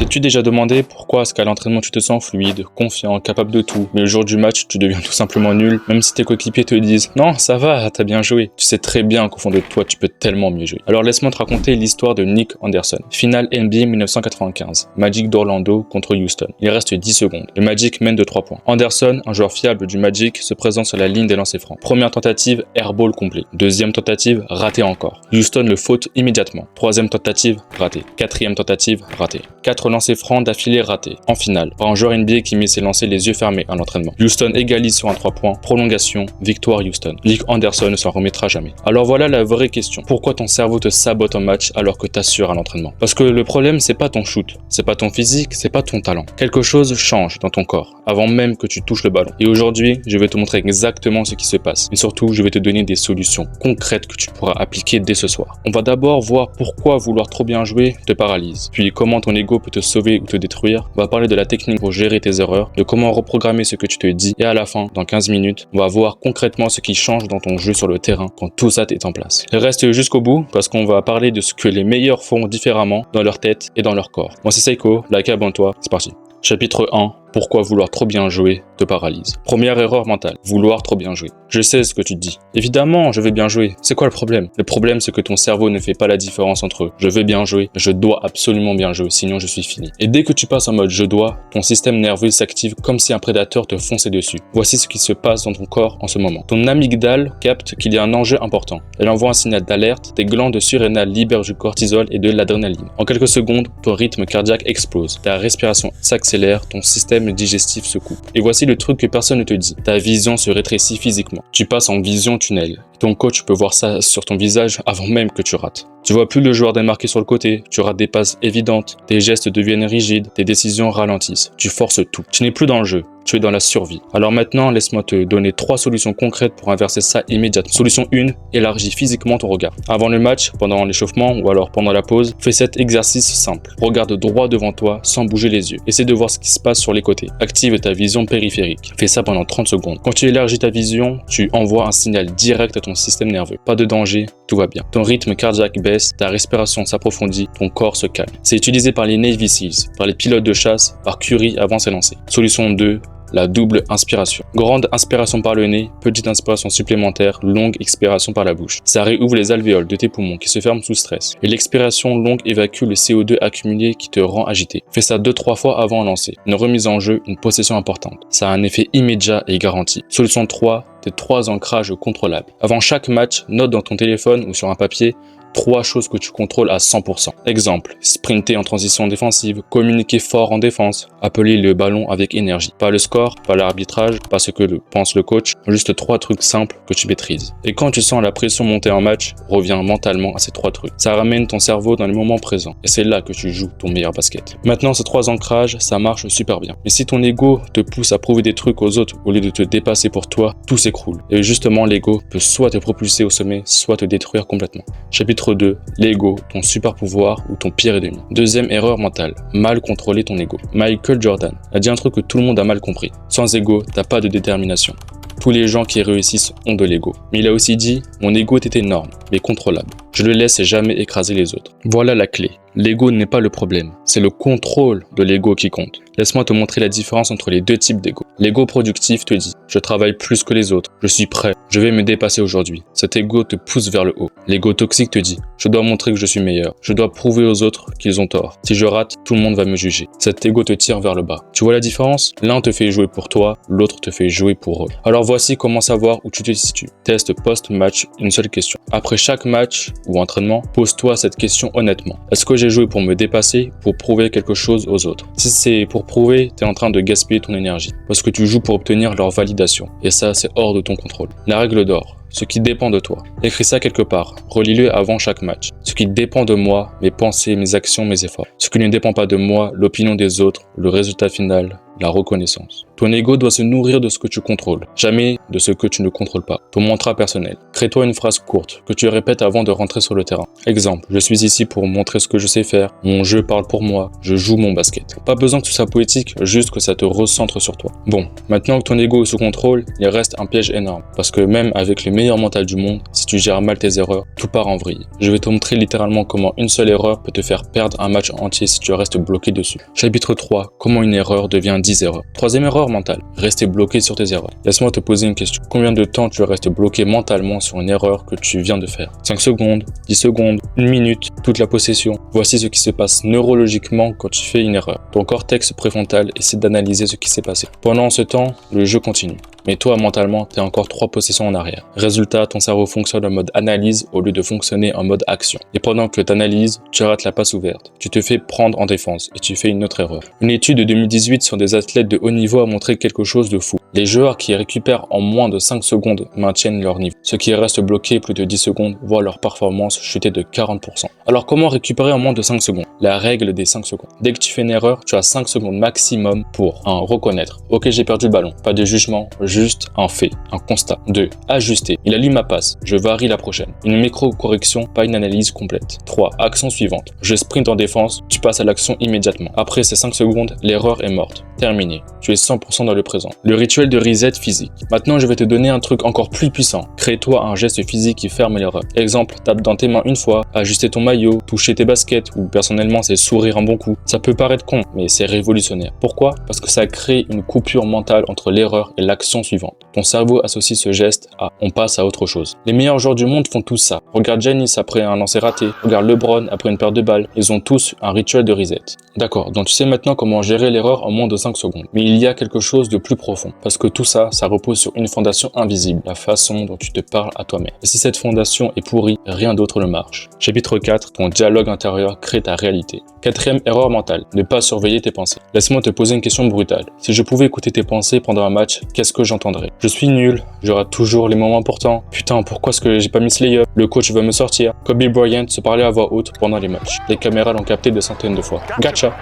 T'es-tu déjà demandé pourquoi est-ce qu'à l'entraînement tu te sens fluide, confiant, capable de tout, mais le jour du match tu deviens tout simplement nul, même si tes coéquipiers te disent « Non, ça va, t'as bien joué ». Tu sais très bien qu'au fond de toi tu peux tellement mieux jouer. Alors laisse-moi te raconter l'histoire de Nick Anderson. Finale NBA 1995, Magic d'Orlando contre Houston. Il reste 10 secondes. Le Magic mène de 3 points. Anderson, un joueur fiable du Magic, se présente sur la ligne des lancers francs. Première tentative, airball complet. Deuxième tentative, raté encore. Houston le faute immédiatement. Troisième tentative, raté. Quatrième tentative, raté. 4 lancers francs d'affilée ratés. En finale, par un joueur NBA qui met ses lancers les yeux fermés à l'entraînement. Houston égalise sur un 3 points. Prolongation, victoire Houston. Nick Anderson ne s'en remettra jamais. Alors voilà la vraie question. Pourquoi ton cerveau te sabote en match alors que t'assures à l'entraînement? Parce que le problème, c'est pas ton shoot, c'est pas ton physique, c'est pas ton talent. Quelque chose change dans ton corps avant même que tu touches le ballon. Et aujourd'hui, je vais te montrer exactement ce qui se passe. Et surtout, je vais te donner des solutions concrètes que tu pourras appliquer dès ce soir. On va d'abord voir pourquoi vouloir trop bien jouer te paralyse. Puis comment ton ego peut te sauver ou te détruire. On va parler de la technique pour gérer tes erreurs, de comment reprogrammer ce que tu te dis. Et à la fin, dans 15 minutes, on va voir concrètement ce qui change dans ton jeu sur le terrain quand tout ça est en place. Reste jusqu'au bout parce qu'on va parler de ce que les meilleurs font différemment dans leur tête et dans leur corps. Moi c'est Seiko, like, abonne-toi, c'est parti. Chapitre 1. Pourquoi vouloir trop bien jouer te paralyse. Première erreur mentale, vouloir trop bien jouer. Je sais ce que tu te dis. Évidemment, je veux bien jouer. C'est quoi le problème? Le problème, c'est que ton cerveau ne fait pas la différence entre je veux bien jouer, je dois absolument bien jouer, sinon je suis fini. Et dès que tu passes en mode je dois, ton système nerveux s'active comme si un prédateur te fonçait dessus. Voici ce qui se passe dans ton corps en ce moment. Ton amygdale capte qu'il y a un enjeu important. Elle envoie un signal d'alerte, tes glandes surrénales libèrent du cortisol et de l'adrénaline. En quelques secondes, ton rythme cardiaque explose, ta respiration s'accélère, ton système digestif se coupe. Et voici le truc que personne ne te dit. Ta vision se rétrécit physiquement. Tu passes en vision tunnel. Ton coach peut voir ça sur ton visage avant même que tu rates. Tu vois plus le joueur démarqué sur le côté, tu rates des passes évidentes, tes gestes deviennent rigides, tes décisions ralentissent, tu forces tout. Tu n'es plus dans le jeu, tu es dans la survie. Alors maintenant, laisse-moi te donner 3 solutions concrètes pour inverser ça immédiatement. Solution 1, élargis physiquement ton regard. Avant le match, pendant l'échauffement ou alors pendant la pause, fais cet exercice simple. Regarde droit devant toi sans bouger les yeux. Essaie de voir ce qui se passe sur les côtés. Active ta vision périphérique. Fais ça pendant 30 secondes. Quand tu élargis ta vision, tu envoies un signal direct à ton système nerveux. Pas de danger, tout va bien. Ton rythme cardiaque baisse, ta respiration s'approfondit, ton corps se calme. C'est utilisé par les Navy Seals, par les pilotes de chasse, par Curry avant ses lancers. Solution 2. La double inspiration. Grande inspiration par le nez, petite inspiration supplémentaire, longue expiration par la bouche. Ça réouvre les alvéoles de tes poumons qui se ferment sous stress. Et l'expiration longue évacue le CO2 accumulé qui te rend agité. Fais ça 2-3 fois avant un lancer. Une remise en jeu, une possession importante. Ça a un effet immédiat et garanti. Solution 3, tes 3 ancrages contrôlables. Avant chaque match, note dans ton téléphone ou sur un papier 3 choses que tu contrôles à 100%. Exemple, sprinter en transition défensive, communiquer fort en défense, appeler le ballon avec énergie. Pas le score, pas l'arbitrage, pas ce que pense le coach, juste 3 trucs simples que tu maîtrises. Et quand tu sens la pression monter en match, reviens mentalement à ces 3 trucs. Ça ramène ton cerveau dans le moment présent. Et c'est là que tu joues ton meilleur basket. Maintenant, ces 3 ancrages, ça marche super bien. Mais si ton ego te pousse à prouver des trucs aux autres au lieu de te dépasser pour toi, tout s'écroule. Et justement, l'ego peut soit te propulser au sommet, soit te détruire complètement. Chapitre 2, l'ego, ton super pouvoir ou ton pire ennemi. Deuxième erreur mentale, mal contrôler ton ego. Michael Jordan a dit un truc que tout le monde a mal compris. Sans ego, t'as pas de détermination. Tous les gens qui réussissent ont de l'ego. Mais il a aussi dit, mon ego est énorme, mais contrôlable. Je le laisse jamais écraser les autres. Voilà la clé. L'ego n'est pas le problème, c'est le contrôle de l'ego qui compte. Laisse-moi te montrer la différence entre les 2 types d'ego. L'ego productif te dit « Je travaille plus que les autres, je suis prêt, je vais me dépasser aujourd'hui ». Cet ego te pousse vers le haut. L'ego toxique te dit « Je dois montrer que je suis meilleur, je dois prouver aux autres qu'ils ont tort. Si je rate, tout le monde va me juger ». Cet ego te tire vers le bas. Tu vois la différence? L'un te fait jouer pour toi, l'autre te fait jouer pour eux. Alors voici comment savoir où tu te situes. Test post-match, une seule question. Après chaque match ou entraînement, pose-toi cette question honnêtement. Est-ce que j'ai joué pour me dépasser, pour prouver quelque chose aux autres? Si c'est pour prouver, tu es en train de gaspiller ton énergie parce que tu joues pour obtenir leur validation et ça c'est hors de ton contrôle. La règle d'or, ce qui dépend de toi. Écris ça quelque part, relis-le avant chaque match. Ce qui dépend de moi, mes pensées, mes actions, mes efforts. Ce qui ne dépend pas de moi, l'opinion des autres, le résultat final, la reconnaissance. Ton ego doit se nourrir de ce que tu contrôles, jamais de ce que tu ne contrôles pas. Ton mantra personnel. Crée-toi une phrase courte que tu répètes avant de rentrer sur le terrain. Exemple, je suis ici pour montrer ce que je sais faire, mon jeu parle pour moi, je joue mon basket. Pas besoin que ce soit poétique, juste que ça te recentre sur toi. Bon, maintenant que ton ego est sous contrôle, il reste un piège énorme. Parce que même avec le meilleur mental du monde, si tu gères mal tes erreurs, tout part en vrille. Je vais te montrer littéralement comment une seule erreur peut te faire perdre un match entier si tu restes bloqué dessus. Chapitre 3. Comment une erreur devient 10 erreurs. Troisième erreur mentale. Rester bloqué sur tes erreurs. Laisse-moi te poser une question. Combien de temps tu restes bloqué mentalement sur une erreur que tu viens de faire? 5 secondes, 10 secondes, 1 minute, toute la possession. Voici ce qui se passe neurologiquement quand tu fais une erreur. Ton cortex préfrontal essaie d'analyser ce qui s'est passé. Pendant ce temps, le jeu continue. Mais toi, mentalement, t'es encore 3 possessions en arrière. Résultat, ton cerveau fonctionne en mode analyse au lieu de fonctionner en mode action. Et pendant que t'analyses, tu rates la passe ouverte. Tu te fais prendre en défense et tu fais une autre erreur. Une étude de 2018 sur des athlètes de haut niveau a montré quelque chose de fou. Les joueurs qui récupèrent en moins de 5 secondes maintiennent leur niveau. Ceux qui restent bloqués plus de 10 secondes voient leur performance chuter de 40%. Alors comment récupérer en moins de 5 secondes? La règle des 5 secondes. Dès que tu fais une erreur, tu as 5 secondes maximum pour 1. Reconnaître. Ok, j'ai perdu le ballon. Pas de jugement, juste un fait, un constat. 2. Ajuster. Il a lu ma passe. Je varie la prochaine. Une micro-correction, pas une analyse complète. 3. Action suivante. Je sprint en défense, tu passes à l'action immédiatement. Après ces 5 secondes, l'erreur est morte. Terminé. Tu es 100% dans le présent. Le rituel de reset physique. Maintenant, je vais te donner un truc encore plus puissant. Crée-toi un geste physique qui ferme l'erreur. Exemple, tape dans tes mains une fois, ajuster ton maillot, toucher tes baskets, ou personnellement, c'est sourire un bon coup. Ça peut paraître con, mais c'est révolutionnaire. Pourquoi? Parce que ça crée une coupure mentale entre l'erreur et l'action suivante. Ton cerveau associe ce geste à « on passe à autre chose ». Les meilleurs joueurs du monde font tous ça. Regarde Giannis après un lancer raté, regarde LeBron après une paire de balles. Ils ont tous un rituel de reset. D'accord, donc tu sais maintenant comment gérer l'erreur en moins de 5 secondes. Mais il y a quelque chose de plus profond. Parce que tout ça, ça repose sur une fondation invisible, la façon dont tu te parles à toi-même. Et si cette fondation est pourrie, rien d'autre ne marche. Chapitre 4, ton dialogue intérieur crée ta réalité. Quatrième erreur mentale, ne pas surveiller tes pensées. Laisse-moi te poser une question brutale. Si je pouvais écouter tes pensées pendant un match, qu'est-ce que j'entendrais? Je suis nul, j'aurai toujours les moments importants. Putain, pourquoi est-ce que j'ai pas mis ce lay-up? Le coach va me sortir. Kobe Bryant se parlait à voix haute pendant les matchs. Les caméras l'ont capté des centaines de fois. Gotcha.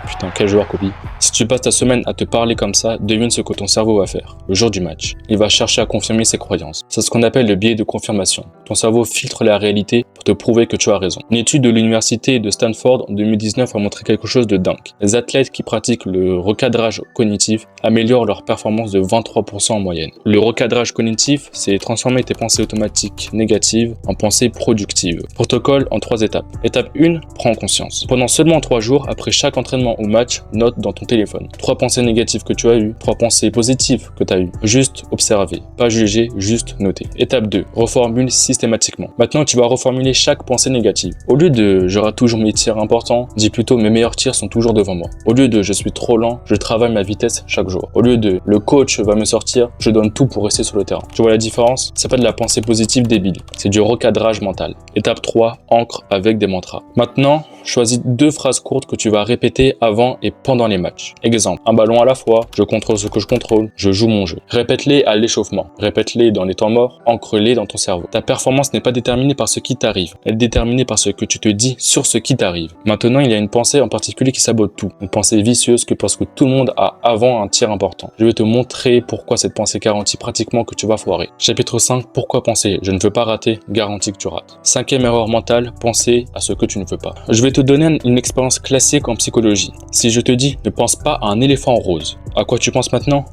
Putain, quel joueur Kobe. Si tu passes ta semaine à te parler comme ça, devine ce que ton cerveau va faire. Le jour du match, il va chercher à confirmer ses croyances. C'est ce qu'on appelle le biais de confirmation. Ton cerveau filtre la réalité pour te prouver que tu as raison. Une étude de l'université de Stanford en 2019 a montré quelque chose de dingue. Les athlètes qui pratiquent le recadrage cognitif améliorent leur performance de 23% en moyenne. Le recadrage cognitif, c'est transformer tes pensées automatiques négatives en pensées productives. Protocole en 3 étapes. Étape 1, prends conscience. Pendant seulement 3 jours, après chaque entraînement ou match, note dans ton téléphone 3 pensées négatives que tu as eues, 3 pensées positives que tu as eues. Juste observer, pas juger, juste noter. Étape 2, reformule systématiquement. Maintenant, tu vas reformuler chaque pensée négative. Au lieu de « je rate toujours mes tirs importants », dis plutôt « mes meilleurs tirs sont toujours devant moi ». Au lieu de « je suis trop lent », je travaille ma vitesse chaque jour. Au lieu de « le coach va me sortir », je donne tout pour rester sur le terrain. Tu vois la différence? C'est pas de la pensée positive débile, c'est du recadrage mental. Étape 3, ancre avec des mantras. Maintenant, choisis 2 phrases courtes que tu vas répéter avant et pendant les matchs. Exemple, un ballon à la fois, je contrôle ce que je contrôle, je joue mon jeu. Répète-les à l'échauffement, répète-les dans les temps morts, ancre-les dans ton cerveau. Ta performance n'est pas déterminée par ce qui t'arrive, elle est déterminée par ce que tu te dis sur ce qui t'arrive. Maintenant, il y a une pensée en particulier qui sabote tout, une pensée vicieuse que parce que tout le monde a avant un tir important. Je vais te montrer pourquoi cette pensée garantit pratiquement que tu vas foirer. Chapitre 5, pourquoi penser je ne veux pas rater, garantit que tu rates. 5e erreur mentale, penser à ce que tu ne veux pas. Je vais te donner une expérience classique en psychologie. Si je te dis ne pense pas à un éléphant rose, à quoi tu penses maintenant?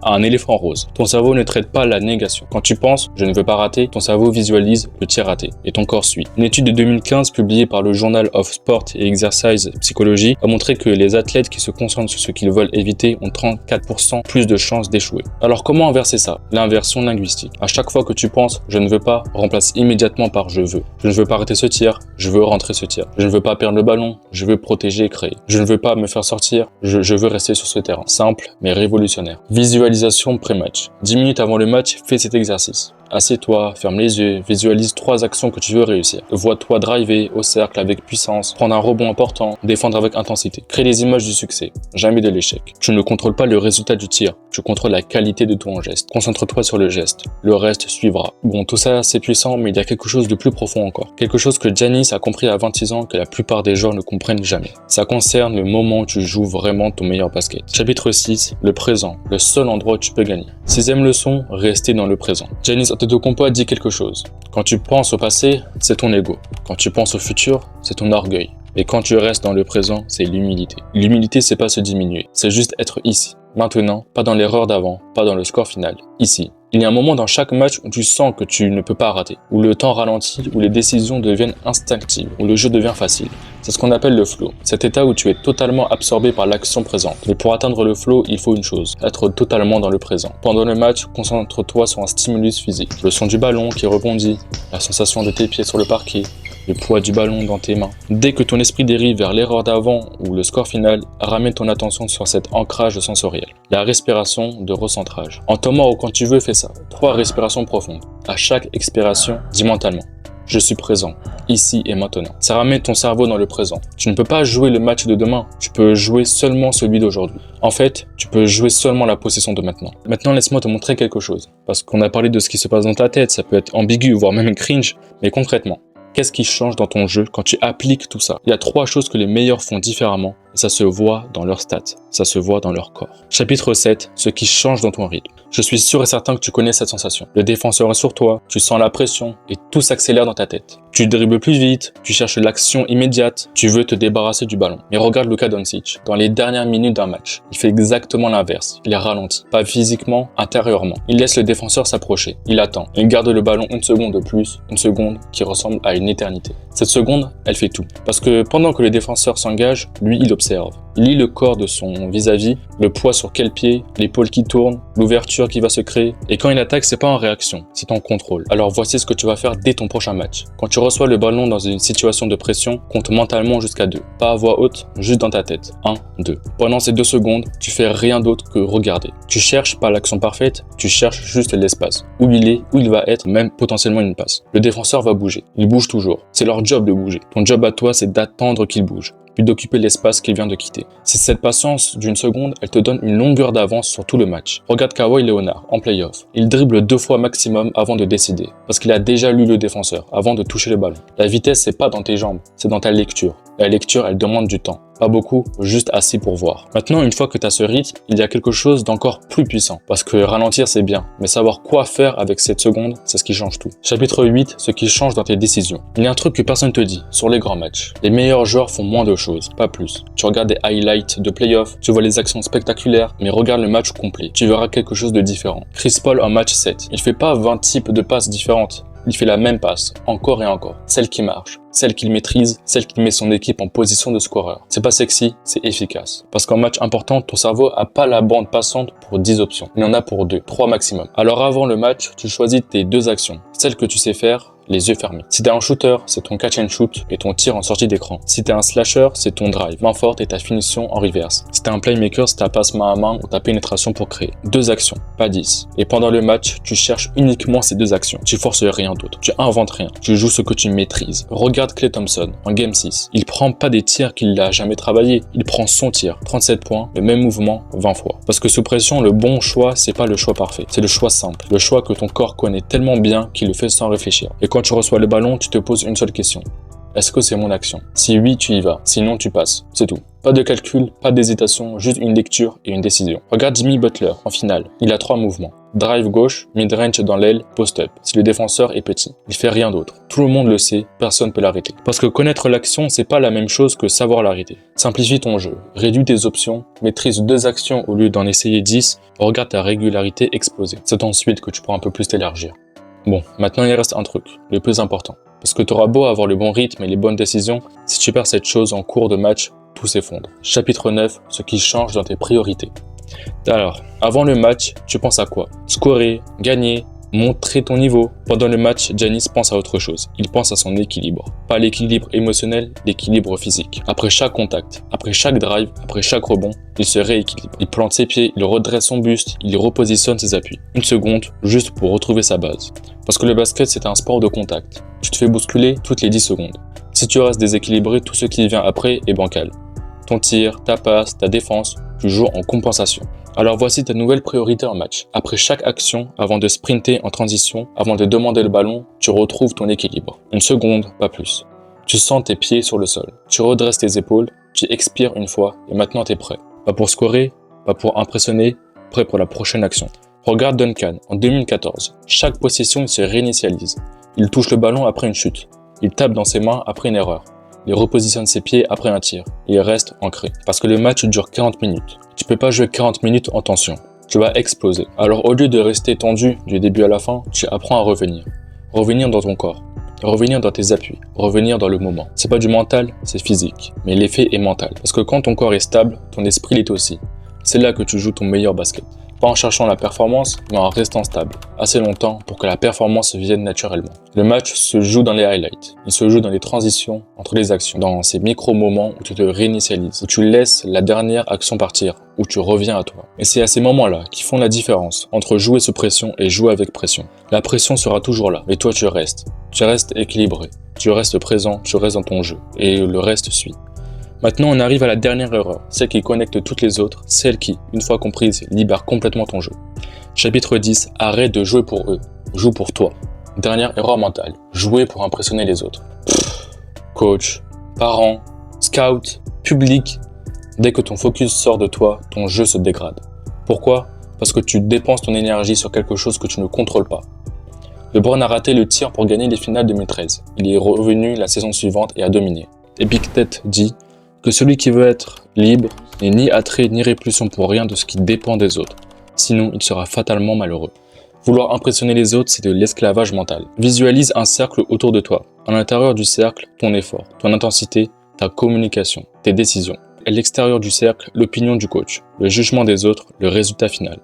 À un éléphant rose. Ton cerveau ne traite pas la négation. Quand tu penses « je ne veux pas rater », ton cerveau visualise le tir raté et ton corps suit. Une étude de 2015 publiée par le Journal of Sport et Exercise Psychology a montré que les athlètes qui se concentrent sur ce qu'ils veulent éviter ont 34% plus de chances d'échouer. Alors comment inverser ça? L'inversion linguistique. À chaque fois que tu penses « je ne veux pas », remplace immédiatement par « je veux ». Je ne veux pas rater ce tir, je veux rentrer ce tir. Je ne veux pas perdre le ballon, je veux protéger et créer. Je ne veux pas me faire sortir, je veux rester sur ce terrain. Simple mais révolutionnaire. Visualisation pré-match. 10 minutes avant le match, fais cet exercice. Assieds-toi, ferme les yeux, visualise 3 actions que tu veux réussir. Vois-toi driver au cercle avec puissance, prendre un rebond important, défendre avec intensité. Crée des images du succès, jamais de l'échec. Tu ne contrôles pas le résultat du tir, tu contrôles la qualité de ton geste. Concentre-toi sur le geste, le reste suivra. Bon, tout ça c'est puissant, mais il y a quelque chose de plus profond encore. Quelque chose que Giannis a compris à 26 ans que la plupart des joueurs ne comprennent jamais. Ça concerne le moment où tu joues vraiment ton meilleur basket. Chapitre 6, le présent, le seul endroit où tu peux gagner. 6e leçon, rester dans le présent. Giannis Antetokounmpo a dit quelque chose. Quand tu penses au passé, c'est ton ego. Quand tu penses au futur, c'est ton orgueil. Et quand tu restes dans le présent, c'est l'humilité. L'humilité, c'est pas se diminuer, c'est juste être ici. Maintenant, pas dans l'erreur d'avant, pas dans le score final. Ici. Il y a un moment dans chaque match où tu sens que tu ne peux pas rater, où le temps ralentit, où les décisions deviennent instinctives, où le jeu devient facile. C'est ce qu'on appelle le flow, cet état où tu es totalement absorbé par l'action présente. Mais pour atteindre le flow, il faut une chose, être totalement dans le présent. Pendant le match, concentre-toi sur un stimulus physique, le son du ballon qui rebondit, la sensation de tes pieds sur le parquet, le poids du ballon dans tes mains. Dès que ton esprit dérive vers l'erreur d'avant ou le score final, ramène ton attention sur cet ancrage sensoriel. La respiration de recentrage. En temps mort ou quand tu veux, fais ça. 3 respirations profondes. À chaque expiration, dis mentalement: je suis présent, ici et maintenant. Ça ramène ton cerveau dans le présent. Tu ne peux pas jouer le match de demain, tu peux jouer seulement celui d'aujourd'hui. En fait, tu peux jouer seulement la possession de maintenant. Maintenant, laisse-moi te montrer quelque chose. Parce qu'on a parlé de ce qui se passe dans ta tête, ça peut être ambigu, voire même cringe, mais concrètement, qu'est-ce qui change dans ton jeu quand tu appliques tout ça? Il y a 3 choses que les meilleurs font différemment et ça se voit dans leurs stats, ça se voit dans leur corps. Chapitre 7, ce qui change dans ton rythme. Je suis sûr et certain que tu connais cette sensation. Le défenseur est sur toi, tu sens la pression et tout s'accélère dans ta tête. Tu dribbles plus vite, tu cherches l'action immédiate, tu veux te débarrasser du ballon. Mais regarde Luka Doncic, dans les dernières minutes d'un match, il fait exactement l'inverse. Il est ralenti, pas physiquement, intérieurement. Il laisse le défenseur s'approcher, il attend, il garde le ballon une seconde de plus, une seconde qui ressemble à une éternité. Cette seconde, elle fait tout. Parce que pendant que le défenseur s'engage, lui, il observe. Il lit le corps de son vis-à-vis, le poids sur quel pied, l'épaule qui tourne, l'ouverture qui va se créer. Et quand il attaque, c'est pas en réaction, c'est en contrôle. Alors voici ce que tu vas faire dès ton prochain match. Quand tu reçois le ballon dans une situation de pression, compte mentalement jusqu'à 2. Pas à voix haute, juste dans ta tête. 1, 2. Pendant ces 2 secondes, tu fais rien d'autre que regarder. Tu cherches pas l'action parfaite, tu cherches juste l'espace. Où il est, où il va être, même potentiellement une passe. Le défenseur va bouger. Il bouge toujours. C'est leur job de bouger. Ton job à toi, c'est d'attendre qu'il bouge, puis d'occuper l'espace qu'il vient de quitter. C'est cette patience d'une seconde, elle te donne une longueur d'avance sur tout le match. Regarde Kawhi Leonard en playoff. Il dribble 2 fois maximum avant de décider, parce qu'il a déjà lu le défenseur avant de toucher le ballon. La vitesse, c'est pas dans tes jambes, c'est dans ta lecture. La lecture, elle demande du temps. Pas beaucoup, juste assez pour voir. Maintenant, une fois que tu as ce rythme, il y a quelque chose d'encore plus puissant. Parce que ralentir, c'est bien, mais savoir quoi faire avec cette seconde, c'est ce qui change tout. Chapitre 8, ce qui change dans tes décisions. Il y a un truc que personne te dit sur les grands matchs. Les meilleurs joueurs font moins de choses, pas plus. Tu regardes des highlights de playoffs, tu vois les actions spectaculaires, mais regarde le match complet. Tu verras quelque chose de différent. Chris Paul en match 7, il fait pas 20 types de passes différentes. Il fait la même passe, encore et encore. Celle qui marche, celle qu'il maîtrise, celle qui met son équipe en position de scoreur. C'est pas sexy, c'est efficace. Parce qu'en match important, ton cerveau a pas la bande passante pour 10 options. Il en a pour 2, 3 maximum. Alors avant le match, tu choisis tes 2 actions. Celle que tu sais faire, les yeux fermés. Si t'es un shooter, c'est ton catch and shoot et ton tir en sortie d'écran. Si t'es un slasher, c'est ton drive, main forte et ta finition en reverse. Si t'es un playmaker, c'est ta passe main à main ou ta pénétration pour créer. 2 actions, pas 10. Et pendant le match, tu cherches uniquement ces 2 actions. Tu forces rien d'autre. Tu inventes rien. Tu joues ce que tu maîtrises. Regarde Klay Thompson en Game 6. Il prend pas des tirs qu'il n'a jamais travaillé. Il prend son tir. 37 points, le même mouvement 20 fois. Parce que sous pression, le bon choix, c'est pas le choix parfait. C'est le choix simple. Le choix que ton corps connaît tellement bien qu'il le fait sans réfléchir. Et quand tu reçois le ballon, tu te poses une seule question. Est-ce que c'est mon action? Si oui, tu y vas. Sinon, tu passes. C'est tout. Pas de calcul, pas d'hésitation, juste une lecture et une décision. Regarde Jimmy Butler en finale. Il a 3 mouvements. Drive gauche, mid-range dans l'aile, post-up. Si le défenseur est petit, il fait rien d'autre. Tout le monde le sait, personne peut l'arrêter. Parce que connaître l'action, c'est pas la même chose que savoir l'arrêter. Simplifie ton jeu, réduis tes options, maîtrise 2 actions au lieu d'en essayer 10, regarde ta régularité exploser. C'est ensuite que tu pourras un peu plus t'élargir. Bon, maintenant il reste un truc, le plus important. Parce que tu auras beau avoir le bon rythme et les bonnes décisions, si tu perds cette chose en cours de match, tout s'effondre. Chapitre 9, ce qui change dans tes priorités. Alors, avant le match, tu penses à quoi? Scorer, gagner, montrer ton niveau. Pendant le match, Giannis pense à autre chose. Il pense à son équilibre. Pas l'équilibre émotionnel, l'équilibre physique. Après chaque contact, après chaque drive, après chaque rebond, il se rééquilibre. Il plante ses pieds, il redresse son buste, il repositionne ses appuis. Une seconde, juste pour retrouver sa base. Parce que le basket, c'est un sport de contact. Tu te fais bousculer toutes les 10 secondes. Si tu restes déséquilibré, tout ce qui vient après est bancal. Ton tir, ta passe, ta défense, tu joues en compensation. Alors voici ta nouvelle priorité en match. Après chaque action, avant de sprinter en transition, avant de demander le ballon, tu retrouves ton équilibre. Une seconde, pas plus. Tu sens tes pieds sur le sol. Tu redresses tes épaules, tu expires une fois et maintenant t'es prêt. Pas pour scorer, pas pour impressionner, prêt pour la prochaine action. Regarde Duncan, en 2014. Chaque possession, il se réinitialise. Il touche le ballon après une chute. Il tape dans ses mains après une erreur. Il repositionne ses pieds après un tir. Et il reste ancré. Parce que le match dure 40 minutes. Tu peux pas jouer 40 minutes en tension. Tu vas exploser. Alors au lieu de rester tendu du début à la fin, tu apprends à revenir. Revenir dans ton corps. Revenir dans tes appuis. Revenir dans le moment. C'est pas du mental, c'est physique. Mais l'effet est mental. Parce que quand ton corps est stable, ton esprit l'est aussi. C'est là que tu joues ton meilleur basket. Pas en cherchant la performance, mais en restant stable, assez longtemps pour que la performance vienne naturellement. Le match se joue dans les highlights, il se joue dans les transitions entre les actions, dans ces micro-moments où tu te réinitialises, où tu laisses la dernière action partir, où tu reviens à toi. Et c'est à ces moments-là qui font la différence entre jouer sous pression et jouer avec pression. La pression sera toujours là, mais toi tu restes équilibré, tu restes présent, tu restes dans ton jeu, et le reste suit. Maintenant, on arrive à la dernière erreur, celle qui connecte toutes les autres, celle qui, une fois comprise, libère complètement ton jeu. Chapitre 10, arrête de jouer pour eux, joue pour toi. Dernière erreur mentale, jouer pour impressionner les autres. Coach, parents, scout, public, dès que ton focus sort de toi, ton jeu se dégrade. Pourquoi ? Parce que tu dépenses ton énergie sur quelque chose que tu ne contrôles pas. LeBron a raté le tir pour gagner les finales 2013. Il est revenu la saison suivante et a dominé. Epictet dit que celui qui veut être libre n'est ni attrait ni répulsion pour rien de ce qui dépend des autres. Sinon, il sera fatalement malheureux. Vouloir impressionner les autres, c'est de l'esclavage mental. Visualise un cercle autour de toi. À l'intérieur du cercle, ton effort, ton intensité, ta communication, tes décisions. À l'extérieur du cercle, l'opinion du coach, le jugement des autres, le résultat final.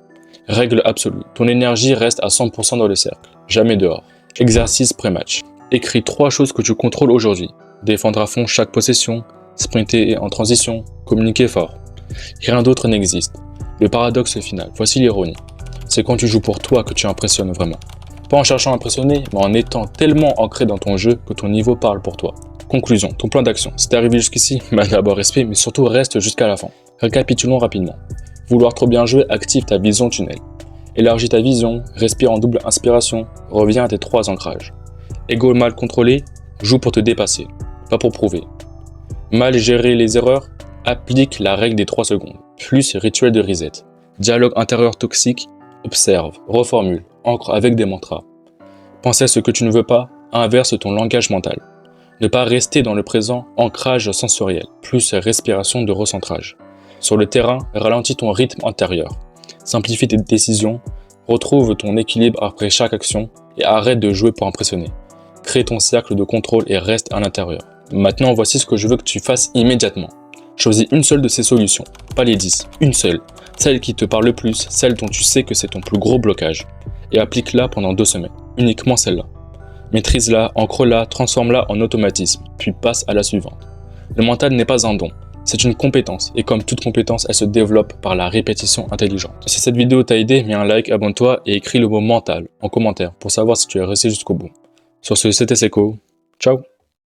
Règle absolue. Ton énergie reste à 100% dans le cercle, jamais dehors. Exercice pré-match. Écris 3 choses que tu contrôles aujourd'hui. Défendre à fond chaque possession, sprinter en transition, communiquer fort. Rien d'autre n'existe. Le paradoxe final, voici l'ironie. C'est quand tu joues pour toi que tu impressionnes vraiment. Pas en cherchant à impressionner, mais en étant tellement ancré dans ton jeu que ton niveau parle pour toi. Conclusion, ton plan d'action. Si t'es arrivé jusqu'ici, d'abord respect, mais surtout reste jusqu'à la fin. Récapitulons rapidement. Vouloir trop bien jouer active ta vision tunnel. Élargis ta vision, respire en double inspiration, reviens à tes 3 ancrages. Ego mal contrôlé, joue pour te dépasser, pas pour prouver. Mal gérer les erreurs, applique la règle des 3 secondes, plus rituel de reset. Dialogue intérieur toxique, observe, reformule, ancre avec des mantras. Pense à ce que tu ne veux pas, inverse ton langage mental. Ne pas rester dans le présent, ancrage sensoriel, plus respiration de recentrage. Sur le terrain, ralentis ton rythme intérieur. Simplifie tes décisions, retrouve ton équilibre après chaque action et arrête de jouer pour impressionner. Crée ton cercle de contrôle et reste à l'intérieur. Maintenant, voici ce que je veux que tu fasses immédiatement. Choisis une seule de ces solutions, pas les 10, une seule. Celle qui te parle le plus, celle dont tu sais que c'est ton plus gros blocage. Et applique-la pendant 2 semaines, uniquement celle-là. Maîtrise-la, ancre-la, transforme-la en automatisme, puis passe à la suivante. Le mental n'est pas un don, c'est une compétence, et comme toute compétence, elle se développe par la répétition intelligente. Si cette vidéo t'a aidé, mets un like, abonne-toi et écris le mot mental en commentaire pour savoir si tu es resté jusqu'au bout. Sur ce, c'était Seko, ciao.